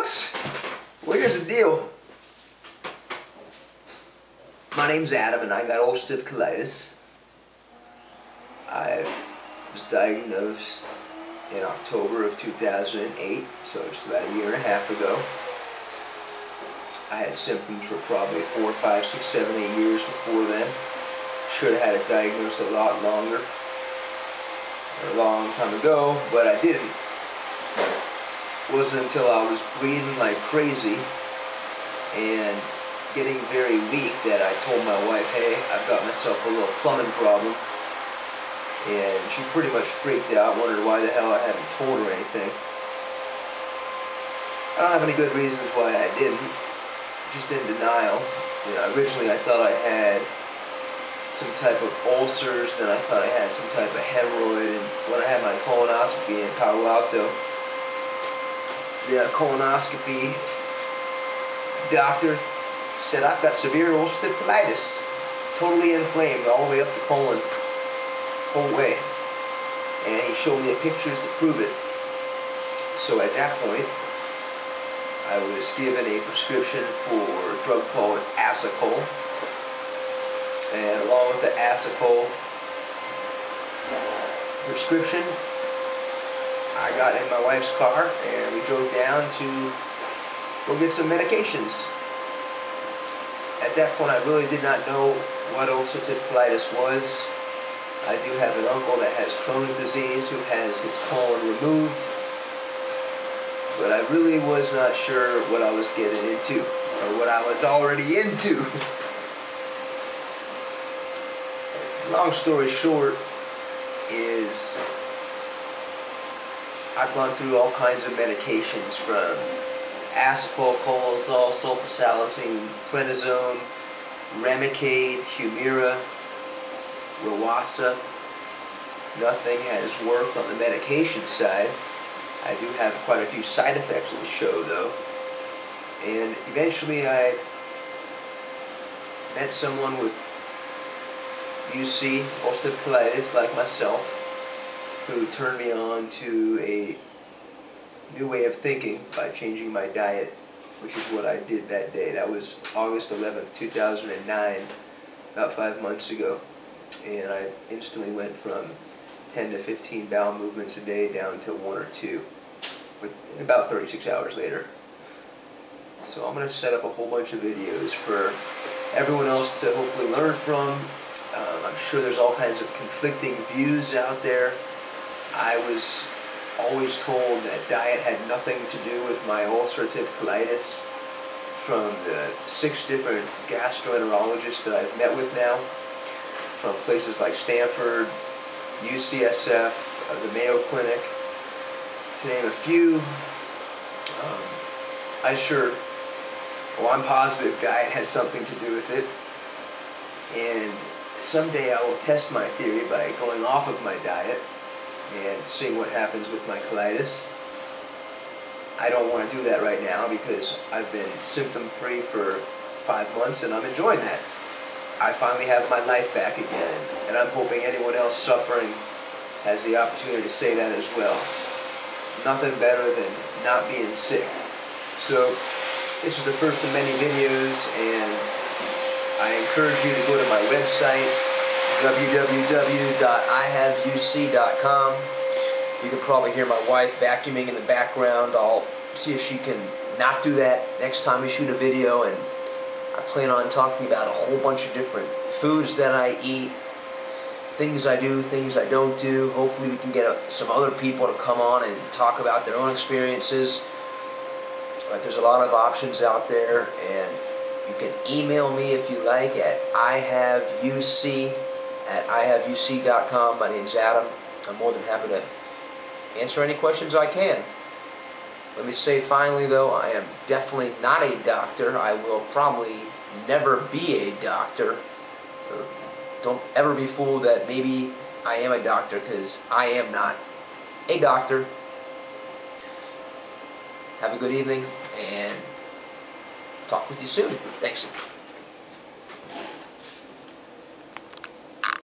folks. Well, here's the deal. My name's Adam and I got ulcerative colitis. I was diagnosed in October of 2008, so just about a year and a half ago. I had symptoms for probably 4, 5, 6, 7, 8 years before then. Should have had it diagnosed a lot longer, or a long time ago, but I didn't. It wasn't until I was bleeding like crazy and getting very weak that I told my wife, hey, I've got myself a little plumbing problem. And she pretty much freaked out, wondered why the hell I hadn't told her anything. I don't have any good reasons why I didn't. Just in denial. You know, originally I thought I had some type of ulcers, then I thought I had some type of hemorrhoid, and when I had my colonoscopy in Palo Alto, the colonoscopy doctor said I've got severe ulcerative colitis, totally inflamed all the way up the colon, whole way, and he showed me the pictures to prove it. So at that point, I was given a prescription for a drug called Asacol, and along with the Asacol prescription, I got in my wife's car and we drove down to go get some medications. At that point, I really did not know what ulcerative colitis was. I do have an uncle that has Crohn's disease who has his colon removed, but I really was not sure what I was getting into, or what I was already into. Long story short is I've gone through all kinds of medications, from Asacol, Colazole, Sulfasalazine, Prednisone, Remicade, Humira, Rowasa. Nothing has worked on the medication side. I do have quite a few side effects to show though. And eventually I met someone with UC, ulcerative colitis, like myself, who turned me on to a new way of thinking by changing my diet, which is what I did that day. That was August 11th, 2009, about 5 months ago. And I instantly went from 10 to 15 bowel movements a day down to 1 or 2, about 36 hours later. So I'm going to set up a whole bunch of videos for everyone else to hopefully learn from. I'm sure there's all kinds of conflicting views out there. I was always told that diet had nothing to do with my ulcerative colitis from the 6 different gastroenterologists that I've met with now, from places like Stanford, UCSF, the Mayo Clinic, to name a few. I'm positive diet has something to do with it, and someday I will test my theory by going off of my diet and seeing what happens with my colitis. I don't want to do that right now because I've been symptom-free for 5 months and I'm enjoying that. I finally have my life back again, and I'm hoping anyone else suffering has the opportunity to say that as well. Nothing better than not being sick. So this is the first of many videos, and I encourage you to go to my website, www.ihaveuc.com. You can probably hear my wife vacuuming in the background. I'll see if she can not do that next time we shoot a video, and I plan on talking about a whole bunch of different foods that I eat, things I do, things I don't do. Hopefully we can get some other people to come on and talk about their own experiences. There's a lot of options out there, and you can email me if you like at ihaveuc@ihaveuc.com. My name's Adam. I'm more than happy to answer any questions I can. Let me say finally though, I am definitely not a doctor. I will probably never be a doctor. Don't ever be fooled that maybe I am a doctor, because I am not a doctor. Have a good evening, and talk with you soon. Thanks.